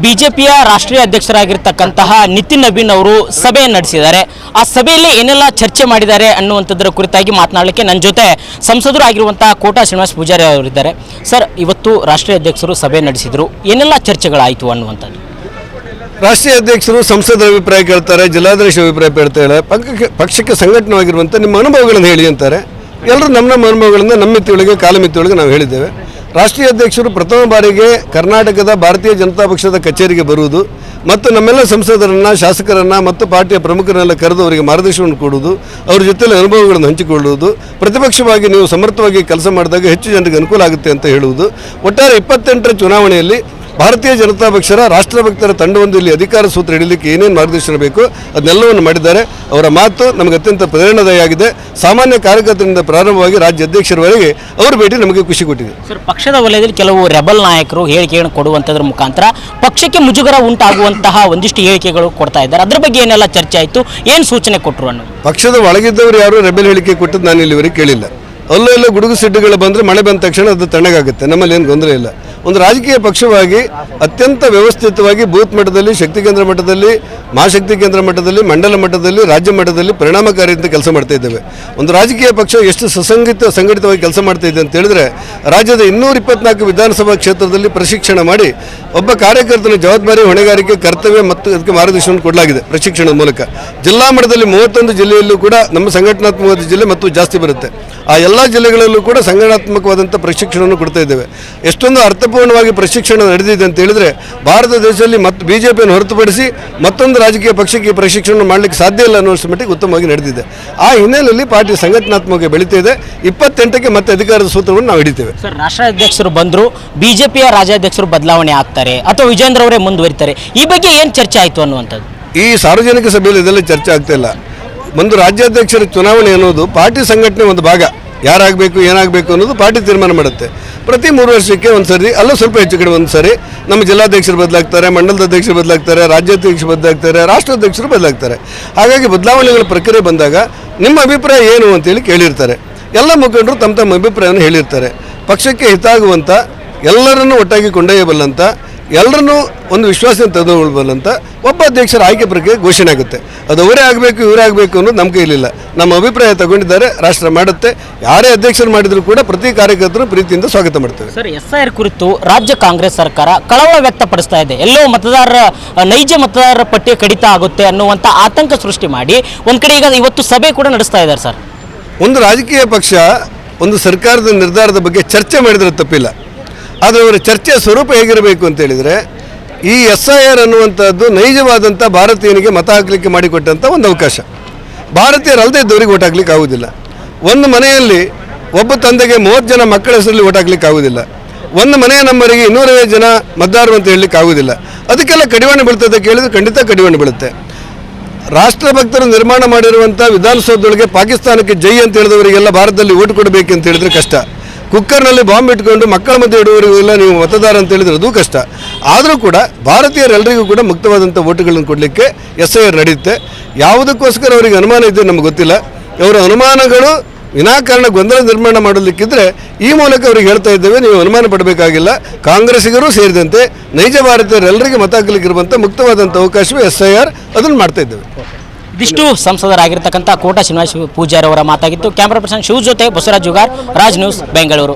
ಬಿಜೆಪಿಯ ರಾಷ್ಟ್ರೀಯ ಅಧ್ಯಕ್ಷರಾಗಿರ್ತಕ್ಕಂತಹ ನಿತಿನ್ ನಬೀನ್ ಅವರು ಸಭೆ ನಡೆಸಿದ್ದಾರೆ. ಆ ಸಭೆಯಲ್ಲಿ ಏನೆಲ್ಲ ಚರ್ಚೆ ಮಾಡಿದ್ದಾರೆ ಅನ್ನುವಂಥದ್ರ ಕುರಿತಾಗಿ ಮಾತನಾಡಲಿಕ್ಕೆ ನನ್ನ ಜೊತೆ ಸಂಸದರು ಆಗಿರುವಂತಹ ಕೋಟಾ ಶ್ರೀನಿವಾಸ ಪೂಜಾರಿ ಅವರಿದ್ದಾರೆ. ಸರ್, ಇವತ್ತು ರಾಷ್ಟ್ರೀಯ ಅಧ್ಯಕ್ಷರು ಸಭೆ ನಡೆಸಿದರು, ಏನೆಲ್ಲ ಚರ್ಚೆಗಳಾಯಿತು ಅನ್ನುವಂಥದ್ದು? ರಾಷ್ಟ್ರೀಯ ಅಧ್ಯಕ್ಷರು ಸಂಸದರ ಅಭಿಪ್ರಾಯ ಕೇಳ್ತಾರೆ, ಜಿಲ್ಲಾಧ್ಯಕ್ಷ ಅಭಿಪ್ರಾಯ ಕೇಳ್ತಾರೆ, ಪಕ್ಷಕ್ಕೆ ಸಂಘಟನೆವಾಗಿರುವಂಥ ನಿಮ್ಮ ಅನುಭವಗಳನ್ನು ಹೇಳಿ ಅಂತಾರೆ. ಎಲ್ಲರೂ ನಮ್ಮ ಅನುಭವಗಳನ್ನು ನಮ್ಮ ಮಿತಿಯೊಳಗೆ ಕಾಲಮಿತಿಯೊಳಗೆ ನಾವು ಹೇಳಿದ್ದೇವೆ. ರಾಷ್ಟ್ರೀಯ ಅಧ್ಯಕ್ಷರು ಪ್ರಥಮ ಬಾರಿಗೆ ಕರ್ನಾಟಕದ ಭಾರತೀಯ ಜನತಾ ಪಕ್ಷದ ಕಚೇರಿಗೆ ಬರುವುದು ಮತ್ತು ನಮ್ಮೆಲ್ಲ ಸಂಸದರನ್ನು, ಶಾಸಕರನ್ನು ಮತ್ತು ಪಾರ್ಟಿಯ ಪ್ರಮುಖರನ್ನೆಲ್ಲ ಕರೆದು ಅವರಿಗೆ ಮಾರ್ಗದರ್ಶನವನ್ನು ಕೊಡುವುದು, ಅವ್ರ ಜೊತೆಯಲ್ಲಿ ಅನುಭವಗಳನ್ನು ಹಂಚಿಕೊಳ್ಳುವುದು, ಪ್ರತಿಪಕ್ಷವಾಗಿ ನೀವು ಸಮರ್ಥವಾಗಿ ಕೆಲಸ ಮಾಡಿದಾಗ ಹೆಚ್ಚು ಜನರಿಗೆ ಅನುಕೂಲ ಆಗುತ್ತೆ ಅಂತ ಹೇಳುವುದು. ಒಟ್ಟಾರೆ 28ರ ಚುನಾವಣೆಯಲ್ಲಿ ಭಾರತೀಯ ಜನತಾ ಪಕ್ಷದ ರಾಷ್ಟ್ರಭಕ್ತರ ತಂಡವೊಂದು ಇಲ್ಲಿ ಅಧಿಕಾರ ಸೂತ್ರ ಹಿಡಿಯಲಿಕ್ಕೆ ಏನೇನು ಮಾರ್ಗದರ್ಶನ ಬೇಕು ಅದನ್ನೆಲ್ಲವನ್ನು ಮಾಡಿದ್ದಾರೆ. ಅವರ ಮಾತು ನಮಗೆ ಅತ್ಯಂತ ಪ್ರೇರಣಾದಾಯಿಯಾಗಿದೆ. ಸಾಮಾನ್ಯ ಕಾರ್ಯಕರ್ತರಿಂದ ಪ್ರಾರಂಭವಾಗಿ ರಾಜ್ಯ ಅಧ್ಯಕ್ಷರವರೆಗೆ ಅವರ ಭೇಟಿ ನಮಗೆ ಖುಷಿ ಕೊಟ್ಟಿದೆ. ಸರ್, ಪಕ್ಷದ ವಲಯದಲ್ಲಿ ಕೆಲವು ರೆಬಲ್ ನಾಯಕರು ಹೇಳಿಕೆಗಳನ್ನು ಕೊಡುವಂಥದ್ರ ಮುಖಾಂತರ ಪಕ್ಷಕ್ಕೆ ಮುಜುಗರ ಉಂಟಾಗುವಂತಹ ಒಂದಿಷ್ಟು ಹೇಳಿಕೆಗಳು ಕೊಡ್ತಾ ಇದ್ದಾರೆ. ಅದ್ರ ಬಗ್ಗೆ ಏನೆಲ್ಲ ಚರ್ಚೆ ಆಯಿತು, ಏನು ಸೂಚನೆ ಕೊಟ್ಟರು ಅನ್ನೋದು? ಪಕ್ಷದ ಒಳಗಿದ್ದವರು ಯಾರು ರೆಬೆಲ್ ಹೇಳಿಕೆ ಕೊಟ್ಟದ್ದು ನಾನು ಇಲ್ಲಿವರೆಗೆ ಕೇಳಿಲ್ಲ. ಅಲ್ಲೆಲ್ಲ ಗುಡುಗು ಸಿಡ್ಡುಗಳು ಬಂದರೆ ಮಳೆ ಬಂದ ತಕ್ಷಣ ಅದು ತಣ್ಣಗಾಗುತ್ತೆ, ನಮ್ಮಲ್ಲಿ ಏನು ತೊಂದರೆ ಇಲ್ಲ. ಒಂದು ರಾಜಕೀಯ ಪಕ್ಷವಾಗಿ ಅತ್ಯಂತ ವ್ಯವಸ್ಥಿತವಾಗಿ ಬೂತ್ ಮಟ್ಟದಲ್ಲಿ, ಶಕ್ತಿ ಕೇಂದ್ರ ಮಟ್ಟದಲ್ಲಿ, ಮಹಾಶಕ್ತಿ ಕೇಂದ್ರ ಮಟ್ಟದಲ್ಲಿ, ಮಂಡಲ ಮಟ್ಟದಲ್ಲಿ, ರಾಜ್ಯ ಮಟ್ಟದಲ್ಲಿ ಪರಿಣಾಮಕಾರಿಯಿಂದ ಕೆಲಸ ಮಾಡ್ತಾ ಇದ್ದೇವೆ. ಒಂದು ರಾಜಕೀಯ ಪಕ್ಷ ಎಷ್ಟು ಸಂಘಟಿತವಾಗಿ ಕೆಲಸ ಮಾಡ್ತಾ ಇದೆ ಅಂತ ಹೇಳಿದ್ರೆ, ರಾಜ್ಯದ 224 ವಿಧಾನಸಭಾ ಕ್ಷೇತ್ರದಲ್ಲಿ ಪ್ರಶಿಕ್ಷಣ ಮಾಡಿ ಒಬ್ಬ ಕಾರ್ಯಕರ್ತನ ಜವಾಬ್ದಾರಿ, ಹೊಣೆಗಾರಿಕೆ, ಕರ್ತವ್ಯ ಮತ್ತು ಅದಕ್ಕೆ ಮಾರ್ಗದರ್ಶನ ಕೊಡಲಾಗಿದೆ ಪ್ರಶಿಕ್ಷಣದ ಮೂಲಕ. ಜಿಲ್ಲಾ ಮಟ್ಟದಲ್ಲಿ 31 ಜಿಲ್ಲೆಯಲ್ಲೂ ಕೂಡ ನಮ್ಮ ಸಂಘಟನಾತ್ಮಕವಾದ ಜಿಲ್ಲೆ ಮತ್ತು ಜಾಸ್ತಿ ಬರುತ್ತೆ. ಆ ಎಲ್ಲ ಜಿಲ್ಲೆಗಳಲ್ಲೂ ಕೂಡ ಸಂಘಟನಾತ್ಮಕವಾದಂಥ ಪ್ರಶಿಕ್ಷಣವನ್ನು ಕೊಡ್ತಾ ಇದ್ದೇವೆ. ಎಷ್ಟೊಂದು ಅರ್ಥಪೂರ್ಣವಾಗಿ ಪ್ರಶಿಕ್ಷಣ ನಡೆದಿದೆ ಅಂತ ಹೇಳಿದರೆ, ಭಾರತ ದೇಶದಲ್ಲಿ ಮತ್ತು ಬಿಜೆಪಿಯನ್ನು ಹೊರತುಪಡಿಸಿ ಮತ್ತೊಂದು ರಾಜಕೀಯ ಪಕ್ಷಕ್ಕೆ ಈ ಪ್ರಶಿಕ್ಷಣ ಮಾಡಲಿಕ್ಕೆ ಸಾಧ್ಯ ಇಲ್ಲ ಅನ್ನೋ ಮಟ್ಟಿಗೆ ಉತ್ತಮವಾಗಿ ನಡೆದಿದೆ. ಆ ಹಿನ್ನೆಲೆಯಲ್ಲಿ ಪಾರ್ಟಿ ಸಂಘಟನಾತ್ಮಕವಾಗಿ ಬೆಳೀತಾ ಇದೆ. 28ಕ್ಕೆ ಮತ್ತೆ ಅಧಿಕಾರದ ಸೂತ್ರವನ್ನು ನಾವು ಹಿಡಿತೇವೆ. ಸರ್, ರಾಷ್ಟ್ರಾಧ್ಯಕ್ಷರು ಬಂದರು, ಬಿಜೆಪಿಯ ರಾಜ್ಯಾಧ್ಯಕ್ಷರು ಬದಲಾವಣೆ ಆಗ್ತಾರೆ ಅಥವಾ ವಿಜೇಂದ್ರ ಅವರೇ ಮುಂದುವರಿತಾರೆ, ಈ ಬಗ್ಗೆ ಏನು ಚರ್ಚೆ ಆಯಿತು ಅನ್ನುವಂಥದ್ದು? ಈ ಸಾರ್ವಜನಿಕ ಸಭೆಯಲ್ಲಿ ಇದೆಲ್ಲ ಚರ್ಚೆ ಆಗ್ತಾ ಇಲ್ಲ. ಒಂದು ರಾಜ್ಯಾಧ್ಯಕ್ಷರ ಚುನಾವಣೆ ಅನ್ನೋದು ಪಾರ್ಟಿ ಸಂಘಟನೆ ಒಂದು ಭಾಗ. ಯಾರಾಗಬೇಕು, ಏನಾಗಬೇಕು ಅನ್ನೋದು ಪಾರ್ಟಿ ತೀರ್ಮಾನ ಮಾಡುತ್ತೆ. ಪ್ರತಿ 3 ವರ್ಷಕ್ಕೆ ಒಂದು ಸರಿ, ಅಲ್ಲ ಸ್ವಲ್ಪ ಹೆಚ್ಚು ಕಡೆ ಒಂದು ಸರಿ ನಮ್ಮ ಜಿಲ್ಲಾಧ್ಯಕ್ಷರು ಬದಲಾಗ್ತಾರೆ, ಮಂಡಲದ ಅಧ್ಯಕ್ಷರು ಬದಲಾಗ್ತಾರೆ, ರಾಜ್ಯಾಧ್ಯಕ್ಷರು ಬದಲಾಗ್ತಾರೆ, ರಾಷ್ಟ್ರಾಧ್ಯಕ್ಷರು ಬದಲಾಗ್ತಾರೆ. ಹಾಗಾಗಿ ಬದಲಾವಣೆಗಳ ಪ್ರಕ್ರಿಯೆ ಬಂದಾಗ ನಿಮ್ಮ ಅಭಿಪ್ರಾಯ ಏನು ಅಂತೇಳಿ ಕೇಳಿರ್ತಾರೆ. ಎಲ್ಲ ಮುಖಂಡರು ತಮ್ಮ ತಮ್ಮ ಅಭಿಪ್ರಾಯವನ್ನು ಹೇಳಿರ್ತಾರೆ. ಪಕ್ಷಕ್ಕೆ ಹಿತಾಗುವಂಥ, ಎಲ್ಲರನ್ನೂ ಒಟ್ಟಾಗಿ ಕೊಂಡೊಯ್ಯಬಲ್ಲಂಥ, ಎಲ್ಲರನ್ನೂ ಒಂದು ವಿಶ್ವಾಸದಿಂದ ತೆಗೆದುಕೊಳ್ಳಬಲ್ಲಂಥ ಒಬ್ಬ ಅಧ್ಯಕ್ಷರ ಆಯ್ಕೆ ಪ್ರಕ್ರಿಯೆ ಘೋಷಣೆ ಆಗುತ್ತೆ. ಅದು ಅವರೇ ಆಗಬೇಕು, ಇವರೇ ಆಗಬೇಕು ಅನ್ನೋದು ನಮ್ಮ ಕೈಲಿಲ್ಲ. ನಮ್ಮ ಅಭಿಪ್ರಾಯ ತಗೊಂಡಿದ್ದಾರೆ, ರಾಷ್ಟ್ರ ಮಾಡುತ್ತೆ. ಯಾರೇ ಅಧ್ಯಕ್ಷರು ಮಾಡಿದರೂ ಕೂಡ ಪ್ರತಿ ಕಾರ್ಯಕರ್ತರು ಪ್ರೀತಿಯಿಂದ ಸ್ವಾಗತ ಮಾಡ್ತೇವೆ. ಸರ್, SIR ಕುರಿತು ರಾಜ್ಯ ಕಾಂಗ್ರೆಸ್ ಸರ್ಕಾರ ಕಳವಳ ವ್ಯಕ್ತಪಡಿಸ್ತಾ ಇದೆ. ಎಲ್ಲೋ ನೈಜ ಮತದಾರರ ಪಟ್ಟಿ ಕಡಿತ ಆಗುತ್ತೆ ಅನ್ನುವಂಥ ಆತಂಕ ಸೃಷ್ಟಿ ಮಾಡಿ ಒಂದು ಕಡೆ ಈಗ ಇವತ್ತು ಸಭೆ ಕೂಡ ನಡೆಸ್ತಾ ಇದ್ದಾರೆ. ಸರ್, ಒಂದು ರಾಜಕೀಯ ಪಕ್ಷ ಒಂದು ಸರ್ಕಾರದ ನಿರ್ಧಾರದ ಬಗ್ಗೆ ಚರ್ಚೆ ಮಾಡಿದರೆ ತಪ್ಪಿಲ್ಲ. ಆದರೆ ಅವರ ಚರ್ಚೆಯ ಸ್ವರೂಪ ಹೇಗಿರಬೇಕು ಅಂತ ಹೇಳಿದರೆ, ಈ SIR ಅನ್ನುವಂಥದ್ದು ನೈಜವಾದಂಥ ಭಾರತೀಯನಿಗೆ ಮತ ಹಾಕಲಿಕ್ಕೆ ಮಾಡಿಕೊಟ್ಟಂಥ ಒಂದು ಅವಕಾಶ. ಭಾರತೀಯರಲ್ಲದೆ ಇದ್ದವರಿಗೆ ಓಟ್ ಹಾಕ್ಲಿಕ್ಕೆ ಆಗೋದಿಲ್ಲ. ಒಂದು ಮನೆಯಲ್ಲಿ ಒಬ್ಬ ತಂದೆಗೆ 30 ಜನ ಮಕ್ಕಳ ಹೆಸರಲ್ಲಿ ಓಟ್ ಹಾಕ್ಲಿಕ್ಕೆ ಆಗೋದಿಲ್ಲ. ಒಂದು ಮನೆಯ ನಂಬರಿಗೆ 250 ಜನ ಮತದಾರರು ಅಂತ ಹೇಳಲಿಕ್ಕೆ ಆಗೋದಿಲ್ಲ. ಅದಕ್ಕೆಲ್ಲ ಕಡಿವಾಣ ಬೀಳ್ತದೆ ಕೇಳಿದರೆ ಖಂಡಿತ ಕಡಿವಾಣ ಬೀಳುತ್ತೆ. ರಾಷ್ಟ್ರಭಕ್ತರು ನಿರ್ಮಾಣ ಮಾಡಿರುವಂಥ ವಿಧಾನಸೌಧದೊಳಗೆ ಪಾಕಿಸ್ತಾನಕ್ಕೆ ಜೈ ಅಂತ ಹೇಳಿದವರಿಗೆಲ್ಲ ಭಾರತದಲ್ಲಿ ಓಟ್ ಕೊಡಬೇಕು ಅಂತ ಹೇಳಿದ್ರೆ ಕಷ್ಟ. ಕುಕ್ಕರ್ನಲ್ಲಿ ಬಾಂಬ್ ಇಟ್ಕೊಂಡು ಮಕ್ಕಳ ಮಧ್ಯೆ ಇಡುವವರಿಗೆಲ್ಲ ನೀವು ಮತದಾರ ಅಂತ ಹೇಳಿದ್ರೆ ಅದು ಕಷ್ಟ. ಆದರೂ ಕೂಡ ಭಾರತೀಯರೆಲ್ಲರಿಗೂ ಕೂಡ ಮುಕ್ತವಾದಂಥ ಓಟುಗಳನ್ನು ಕೊಡಲಿಕ್ಕೆ SIR ನಡೆಯುತ್ತೆ. ಯಾವುದಕ್ಕೋಸ್ಕರ ಅವರಿಗೆ ಅನುಮಾನ ಇದೆ ನಮ್ಗೆ ಗೊತ್ತಿಲ್ಲ. ಅವರ ಅನುಮಾನಗಳು ವಿನಾಕಾರಣ ಗೊಂದಲ ನಿರ್ಮಾಣ ಮಾಡಲಿಕ್ಕಿದ್ರೆ ಈ ಮೂಲಕ ಅವ್ರಿಗೆ ಹೇಳ್ತಾ ಇದ್ದೇವೆ, ನೀವು ಅನುಮಾನ ಪಡಬೇಕಾಗಿಲ್ಲ. ಕಾಂಗ್ರೆಸ್ಸಿಗರೂ ಸೇರಿದಂತೆ ನೈಜ ಭಾರತೀಯರೆಲ್ಲರಿಗೆ ಮತ ಹಾಕಲಿಕ್ಕಿರುವಂಥ ಮುಕ್ತವಾದಂಥ ಅವಕಾಶವೇ SIR, ಅದನ್ನು ಮಾಡ್ತಾ ಇದ್ದೇವೆ. ಇದಿಷ್ಟು ಸಂಸದರಾಗಿರ್ತಕ್ಕಂಥ ಕೋಟಾ ಶ್ರೀನಿವಾಸ ಪೂಜಾರಿ ಅವರ ಮಾತಾಗಿತ್ತು. ಕ್ಯಾಮರಾ ಪರ್ಸನ್ ಶಿವ ಜೊತೆ ಬಸವರಾಜ್ ಜುಗಾರ್, ರಾಜ್ ನ್ಯೂಸ್, ಬೆಂಗಳೂರು.